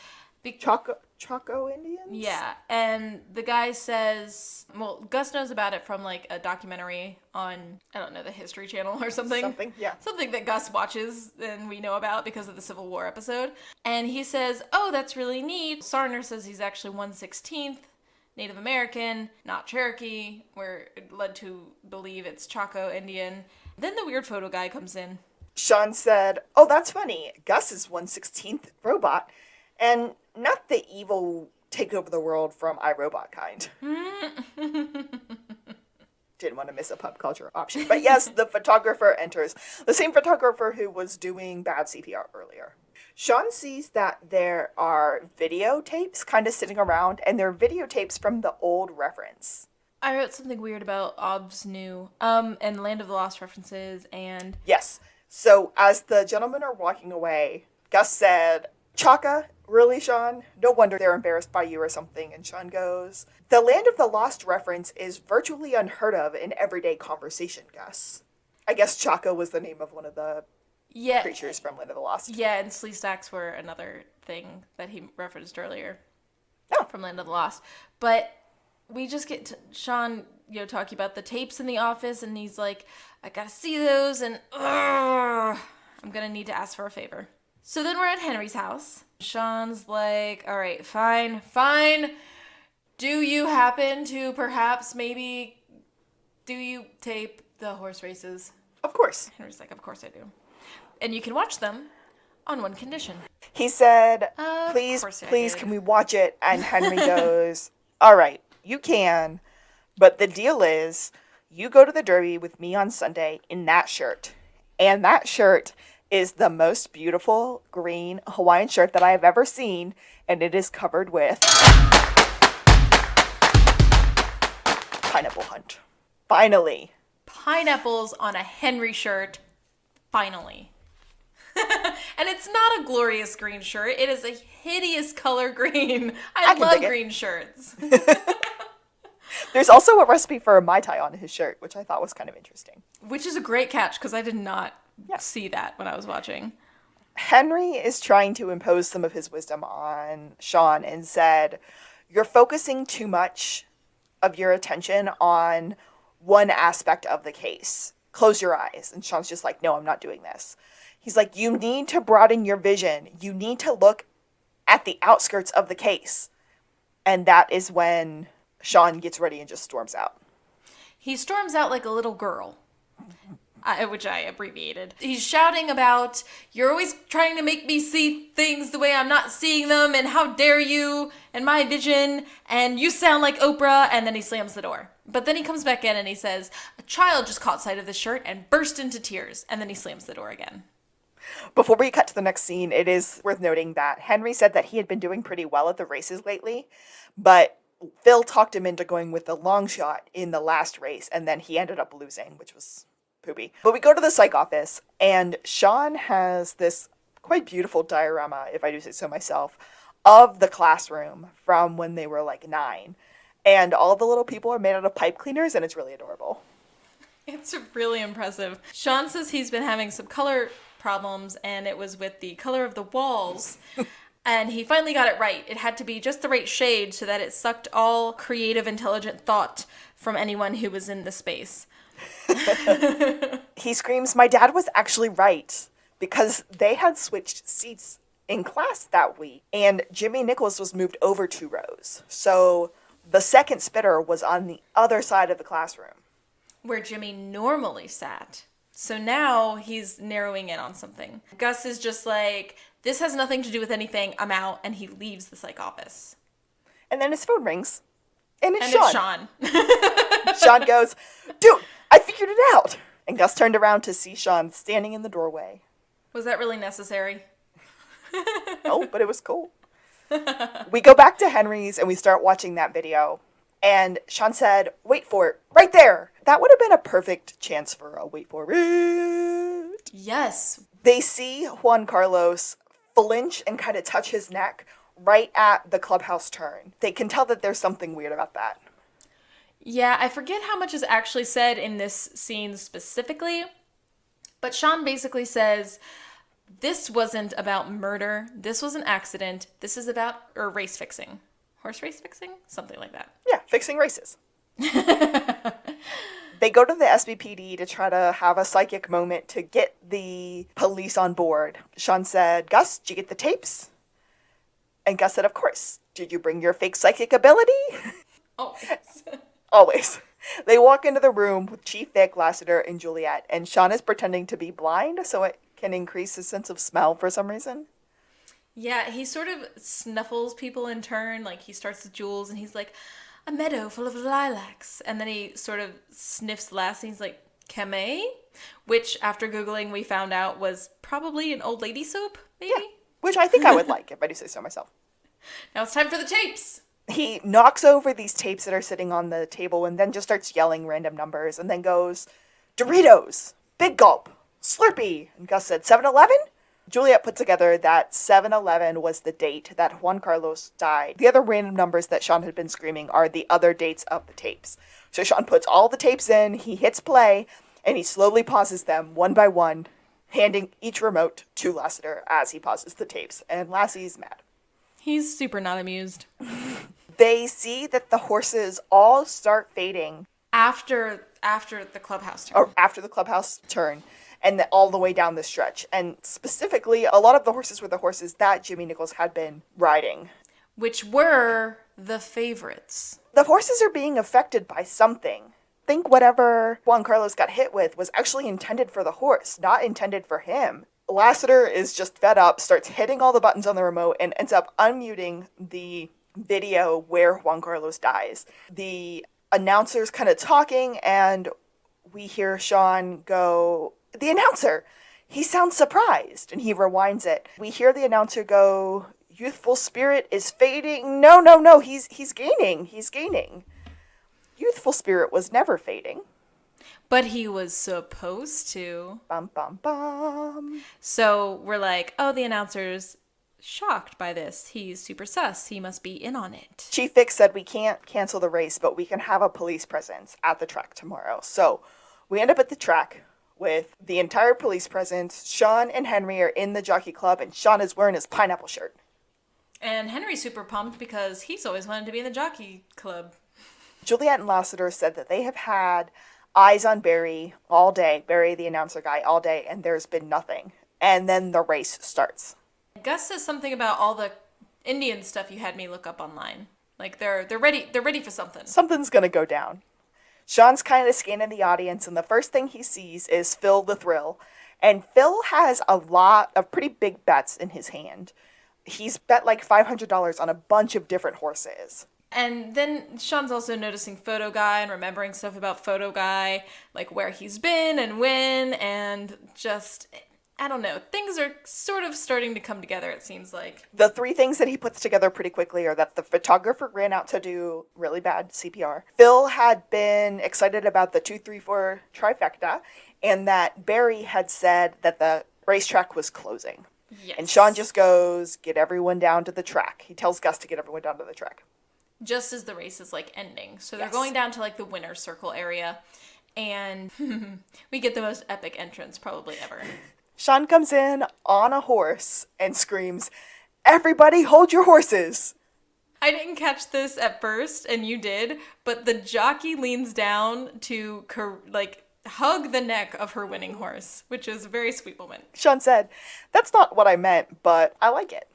Chaco Indians? Yeah, and the guy says, well, Gus knows about it from, like, a documentary on, I don't know, the History Channel or something. Something that Gus watches and we know about because of the Civil War episode. And he says, oh, that's really neat. Sarner says he's actually 1/16th Native American, not Cherokee. We're led to believe it's Chaco Indian. Then the weird photo guy comes in. Shawn said, oh, that's funny. Gus is 1/16th robot. And not the evil take over the world from iRobot kind. Didn't want to miss a pop culture option. But yes, the photographer enters. The same photographer who was doing bad CPR earlier. Shawn sees that there are videotapes kind of sitting around, and they're videotapes from the old reference. I wrote something weird about Ob's New, and Land of the Lost references, and... Yes. So as the gentlemen are walking away, Gus said, Chaka, really, Shawn? No wonder they're embarrassed by you or something. And Shawn goes, the Land of the Lost reference is virtually unheard of in everyday conversation, Gus. I guess Chaka was the name of one of the creatures from Land of the Lost. Yeah, and slee stacks were another thing that he referenced earlier. Oh. From Land of the Lost. But we just get to Shawn, talking about the tapes in the office, and he's like, I gotta see those, and I'm gonna need to ask for a favor. So then we're at Henry's house. Shawn's like, all right, fine. Do you happen to perhaps maybe, do you tape the horse races? Of course. Henry's like, of course I do. And you can watch them on one condition. He said, please, can we watch it? And Henry goes, all right, you can. But the deal is, you go to the Derby with me on Sunday in that shirt. And that shirt is the most beautiful green Hawaiian shirt that I have ever seen, and it is covered with pineapple hunt. Finally. Pineapples on a Henry shirt. Finally. And it's not a glorious green shirt. It is a hideous color green. I love green shirts. There's also a recipe for a Mai Tai on his shirt, which I thought was kind of interesting. Which is a great catch, because I did not see that when I was watching. Henry is trying to impose some of his wisdom on Shawn and said, you're focusing too much of your attention on one aspect of the case. Close your eyes. And Shawn's just like, no, I'm not doing this. He's like, you need to broaden your vision. You need to look at the outskirts of the case. And that is when Shawn gets ready and just storms out. He storms out like a little girl. Which I abbreviated. He's shouting about, you're always trying to make me see things the way I'm not seeing them, and how dare you, and my vision, and you sound like Oprah, and then he slams the door. But then he comes back in and he says, a child just caught sight of the shirt and burst into tears, and then he slams the door again. Before we cut to the next scene, it is worth noting that Henry said that he had been doing pretty well at the races lately, but Phil talked him into going with the long shot in the last race, and then he ended up losing, which was poopy. But we go to the psych office, and Shawn has this quite beautiful diorama, if I do say so myself, of the classroom from when they were like 9. And all the little people are made out of pipe cleaners, and it's really adorable. It's really impressive. Shawn says he's been having some color problems, and it was with the color of the walls. And he finally got it right. It had to be just the right shade so that it sucked all creative, intelligent thought from anyone who was in the space. He screams, "My dad was actually right," because they had switched seats in class that week, and Jimmy Nichols was moved over 2 rows. So the second spitter was on the other side of the classroom. Where Jimmy normally sat. So now he's narrowing in on something. Gus is just like, this has nothing to do with anything, I'm out, and he leaves the psych office. And then his phone rings, and it's Shawn. Shawn goes, "Dude, I figured it out." And Gus turned around to see Shawn standing in the doorway. Was that really necessary? No, but it was cool. We go back to Henry's and we start watching that video. And Shawn said, "Wait for it, right there." That would have been a perfect chance for a wait for it. Yes. They see Juan Carlos flinch and kind of touch his neck right at the clubhouse turn. They can tell that there's something weird about that. Yeah, I forget how much is actually said in this scene specifically, but Shawn basically says, this wasn't about murder, this was an accident, this is about race fixing. Horse race fixing? Something like that. Yeah, fixing races. They go to the SBPD to try to have a psychic moment to get the police on board. Shawn said, "Gus, did you get the tapes?" And Gus said, "Of course. Did you bring your fake psychic ability?" Oh, yes. Always. They walk into the room with Chief Vic, Lassiter, and Juliet, and Shawn is pretending to be blind so it can increase his sense of smell for some reason. Yeah, he sort of snuffles people in turn. Like, he starts with Jules, and he's like, "A meadow full of lilacs." And then he sort of sniffs Lassie, and he's like, "Camay?" Which, after Googling, we found out was probably an old lady soap, maybe? Yeah, which I think I would like, if I do say so myself. Now it's time for the tapes. He knocks over these tapes that are sitting on the table and then just starts yelling random numbers and then goes, "Doritos, Big Gulp, Slurpee." And Gus said, 7-Eleven? Juliet put together that 7-Eleven was the date that Juan Carlos died. The other random numbers that Shawn had been screaming are the other dates of the tapes. So Shawn puts all the tapes in, he hits play, and he slowly pauses them one by one, handing each remote to Lassiter as he pauses the tapes. And Lassie's mad. He's super not amused. They see that the horses all start fading. After the clubhouse turn. Or after the clubhouse turn. And all the way down the stretch. And specifically, a lot of the horses were the horses that Jimmy Nichols had been riding. Which were the favorites. The horses are being affected by something. I think whatever Juan Carlos got hit with was actually intended for the horse, not intended for him. Lassiter is just fed up, starts hitting all the buttons on the remote, and ends up unmuting the video where Juan Carlos dies. The announcer's kind of talking, and we hear Shawn go, "The announcer, he sounds surprised," and he rewinds it. We hear the announcer go, "Youthful spirit is fading." No, he's gaining. Youthful spirit was never fading. But he was supposed to. Bum, bum, bum. So we're like, oh, the announcer's shocked by this. He's super sus. He must be in on it. Chief Vic said we can't cancel the race, but we can have a police presence at the track tomorrow. So we end up at the track with the entire police presence. Shawn and Henry are in the jockey club, and Shawn is wearing his pineapple shirt. And Henry's super pumped because he's always wanted to be in the jockey club. Juliet and Lassiter said that they have had eyes on Barry all day, Barry the announcer guy all day, and there's been nothing. And then the race starts. Gus says something about all the Indian stuff you had me look up online. Like they're ready for something. Something's gonna go down. Shawn's kind of scanning the audience, and the first thing he sees is Phil the Thrill. And Phil has a lot of pretty big bets in his hand. He's bet like $500 on a bunch of different horses. And then Shawn's also noticing Photo Guy and remembering stuff about Photo Guy, like where he's been and when, and just, I don't know, things are sort of starting to come together, it seems like. The three things that he puts together pretty quickly are that the photographer ran out to do really bad CPR. Phil had been excited about the 2-3-4 trifecta, and that Barry had said that the racetrack was closing. Yes. And Shawn just goes, "Get everyone down to the track." He tells Gus to get everyone down to the track. Just as the race is like ending. So they're Yes. going down to like the winner's circle area, and we get the most epic entrance probably ever. Shawn comes in on a horse and screams, Everybody hold your horses. I didn't catch this at first, and you did, but the jockey leans down to, hug the neck of her winning horse, which is a very sweet moment. Shawn said, "That's not what I meant, but I like it."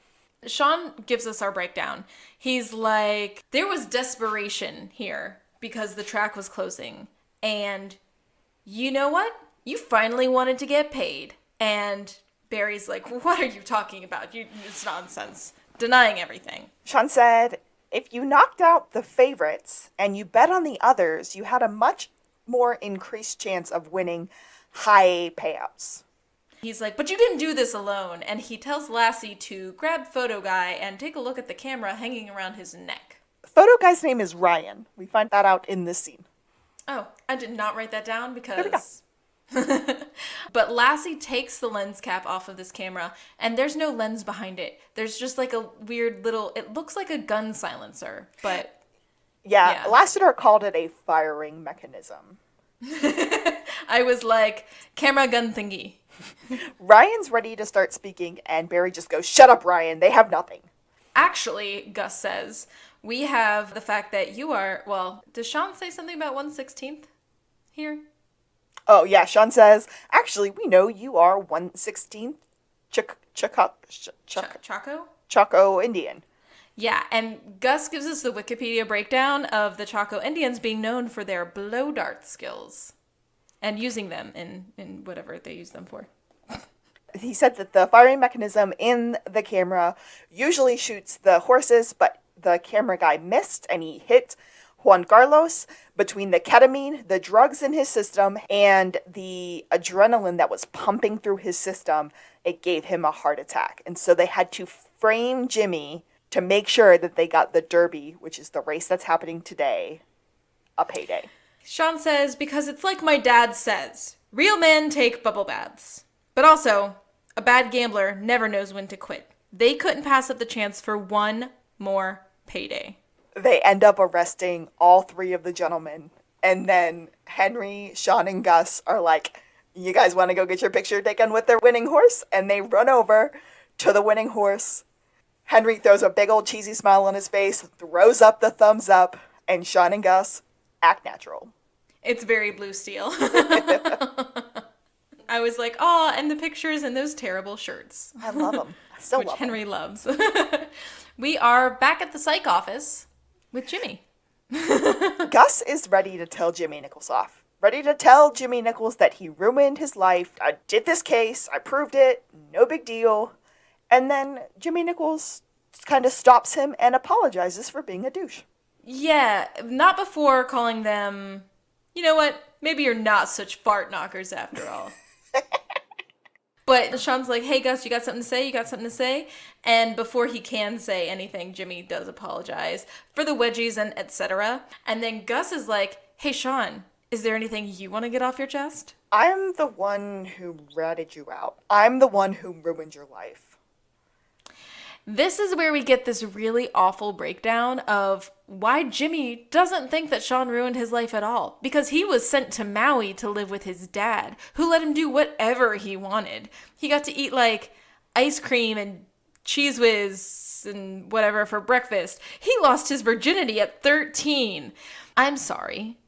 Shawn gives us our breakdown. He's like, there was desperation here because the track was closing. And you know what? You finally wanted to get paid. And Barry's like, what are you talking about? It's nonsense. Denying everything. Shawn said, "If you knocked out the favorites and you bet on the others, you had a much more increased chance of winning high payouts." He's like, but you didn't do this alone. And he tells Lassie to grab Photo Guy and take a look at the camera hanging around his neck. Photo Guy's name is Ryan. We find that out in this scene. Oh, I did not write that down because... There we go. But Lassie takes the lens cap off of this camera, and there's no lens behind it. There's just like a weird little... It looks like a gun silencer, but... Yeah. Lassiter called it a firing mechanism. I was like, camera gun thingy. Ryan's ready to start speaking, and Barry just goes, "Shut up, Ryan. They have nothing." Actually, Gus says, we have the fact that you are... Well, does Shawn say something about 1/16th here? Oh, yeah. Shawn says, "Actually, we know you are 1/16th Chaco? Chaco Indian." Yeah, and Gus gives us the Wikipedia breakdown of the Chaco Indians being known for their blow dart skills and using them in whatever they use them for. He said that the firing mechanism in the camera usually shoots the horses, but the camera guy missed and he hit Juan Carlos between the ketamine, the drugs in his system, and the adrenaline that was pumping through his system. It gave him a heart attack. And so they had to frame Jimmy to make sure that they got the Derby, which is the race that's happening today, a payday. Shawn says, because it's like my dad says, real men take bubble baths. But also, a bad gambler never knows when to quit. They couldn't pass up the chance for one more payday. They end up arresting all three of the gentlemen. And then Henry, Shawn, and Gus are like, "You guys want to go get your picture taken with their winning horse?" And they run over to the winning horse. Henry throws a big old cheesy smile on his face, throws up the thumbs up, and Shawn and Gus act natural. It's very Blue Steel. I was like, oh, and the pictures and those terrible shirts. I love them. I still Which love them. Henry loves. We are back at the psych office with Jimmy. Gus is ready to tell Jimmy Nichols off. Ready to tell Jimmy Nichols that he ruined his life. "I did this case. I proved it. No big deal." And then Jimmy Nichols kind of stops him and apologizes for being a douche. Yeah, not before calling them, you know what, maybe you're not such fart knockers after all. But Shawn's like, hey, Gus, you got something to say? You got something to say? And before he can say anything, Jimmy does apologize for the wedgies and etc. And then Gus is like, hey, Shawn, is there anything you want to get off your chest? "I'm the one who ratted you out. I'm the one who ruined your life." This is where we get this really awful breakdown of why Jimmy doesn't think that Shawn ruined his life at all. Because he was sent to Maui to live with his dad, who let him do whatever he wanted. He got to eat, like, ice cream and Cheese Whiz and whatever for breakfast. He lost his virginity at 13. I'm sorry.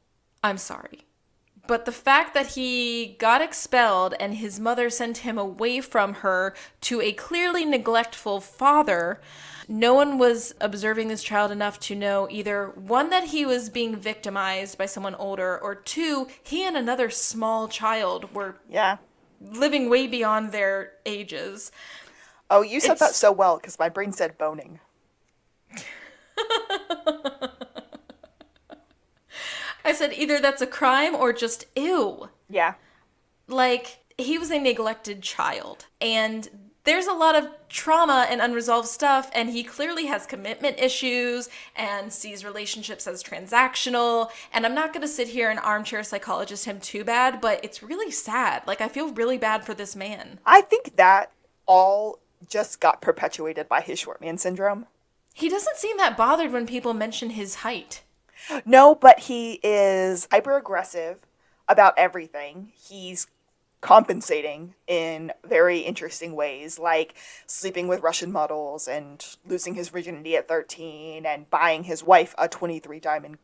But the fact that he got expelled and his mother sent him away from her to a clearly neglectful father, no one was observing this child enough to know either, one, that he was being victimized by someone older, or two, he and another small child were living way beyond their ages. Oh, you said that so well, because my brain said boning. I said either that's a crime or just ew. Yeah. Like, he was a neglected child. And there's a lot of trauma and unresolved stuff, and he clearly has commitment issues and sees relationships as transactional. And I'm not going to sit here and armchair psychologist him too bad, but it's really sad. Like, I feel really bad for this man. I think that all just got perpetuated by his short man syndrome. He doesn't seem that bothered when people mention his height. No, but he is hyper aggressive about everything. He's compensating in very interesting ways, like sleeping with Russian models and losing his virginity at 13 and buying his wife a 23 diamond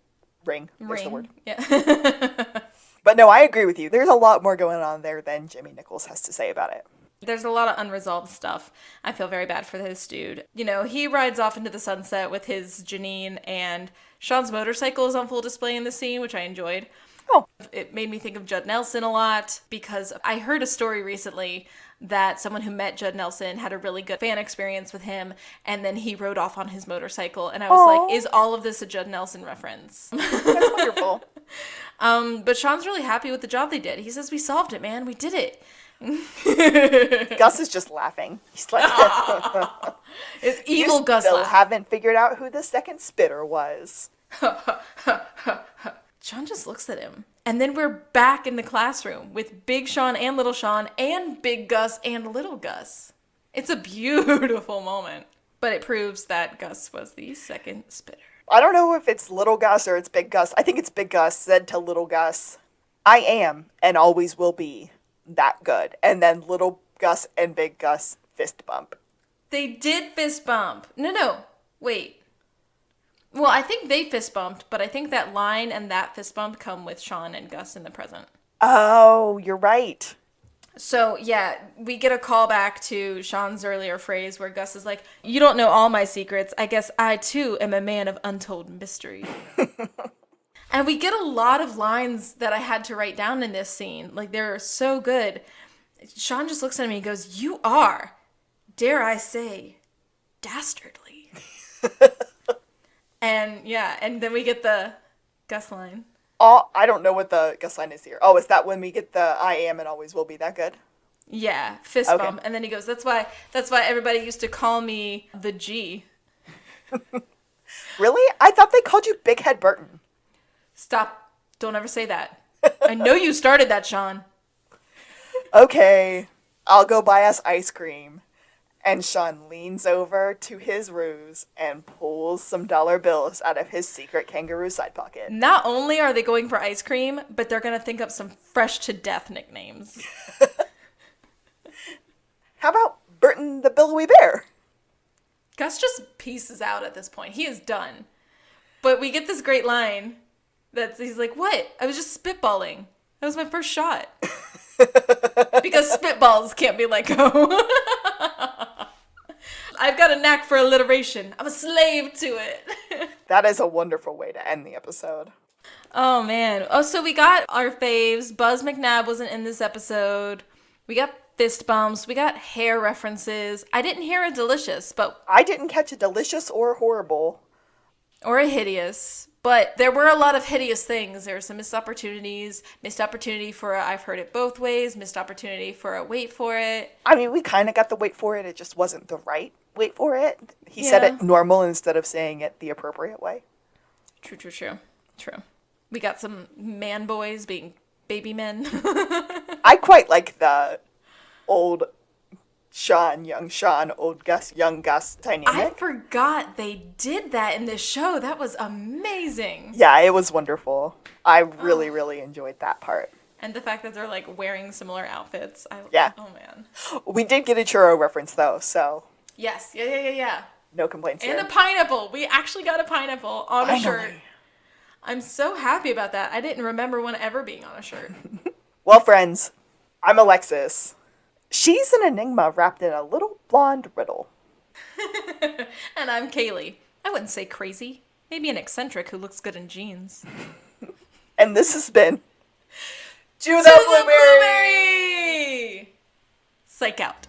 ring. There's the word. Yeah. But no, I agree with you. There's a lot more going on there than Jimmy Nichols has to say about it. There's a lot of unresolved stuff. I feel very bad for this dude. You know, he rides off into the sunset with his Janine, and Shawn's motorcycle is on full display in the scene, which I enjoyed. Oh. It made me think of Judd Nelson a lot, because I heard a story recently that someone who met Judd Nelson had a really good fan experience with him, and then he rode off on his motorcycle, and I was like, is all of this a Judd Nelson reference? That's wonderful. But Shawn's really happy with the job they did. He says, we solved it, man. We did it. Gus is just laughing. He's like, It's evil you Gus still laugh. haven't figured out who the second spitter was. Shawn just looks at him. And then we're back in the classroom with Big Shawn and Little Shawn and Big Gus and Little Gus. It's a beautiful moment. But it proves that Gus was the second spitter. I don't know if it's Little Gus or it's Big Gus. I think it's Big Gus said to Little Gus, I am and always will be that good. And then Little Gus and Big Gus fist bump. They did fist bump. No. Wait. Well, I think they fist bumped, but I think that line and that fist bump come with Shawn and Gus in the present. Oh, you're right. So, yeah, we get a callback to Shawn's earlier phrase where Gus is like, you don't know all my secrets. I guess I, too, am a man of untold mystery. And we get a lot of lines that I had to write down in this scene. Like, they're so good. Shawn just looks at me and goes, you are, dare I say, dastardly. And, yeah, and then we get the Gus line. Oh, I don't know what the Gus line is here. Oh, is that when we get the I am and always will be that good? Yeah, fist bump. And then he goes, that's why everybody used to call me the G. Really? I thought they called you Big Head Burton. Stop. Don't ever say that. I know you started that, Shawn. Okay, I'll go buy us ice cream. And Shawn leans over to his ruse and pulls some dollar bills out of his secret kangaroo side pocket. Not only are they going for ice cream, but they're going to think up some fresh to death nicknames. How about Burton the Billowy Bear? Gus just pieces out at this point. He is done. But we get this great line that he's like, what? I was just spitballing. That was my first shot. Because spitballs can't be let go. I've got a knack for alliteration. I'm a slave to it. That is a wonderful way to end the episode. Oh, man. Oh, so we got our faves. Buzz McNabb wasn't in this episode. We got fist bumps. We got hair references. I didn't hear a delicious, but... I didn't catch a delicious or horrible. Or a hideous. But there were a lot of hideous things. There were some missed opportunities. Missed opportunity for a I've heard it both ways. Missed opportunity for a wait for it. I mean, we kind of got the wait for it. It just wasn't the right wait for it. He said it normal instead of saying it the appropriate way. True. We got some man boys being baby men. I quite like the old Shawn, young Shawn, old Gus, young Gus dynamic. I forgot they did that in this show. That was amazing. Yeah, it was wonderful. I really, really enjoyed that part. And the fact that they're like wearing similar outfits. Yeah. Oh man. We did get a churro reference though, so. Yes. Yeah. No complaints And here. a pineapple. We actually got a pineapple on a shirt. I'm so happy about that. I didn't remember one ever being on a shirt. Well, friends, I'm Alexis. She's an enigma wrapped in a little blonde riddle. And I'm Kaylee. I wouldn't say crazy. Maybe an eccentric who looks good in jeans. And this has been To the Blueberry! Psych out.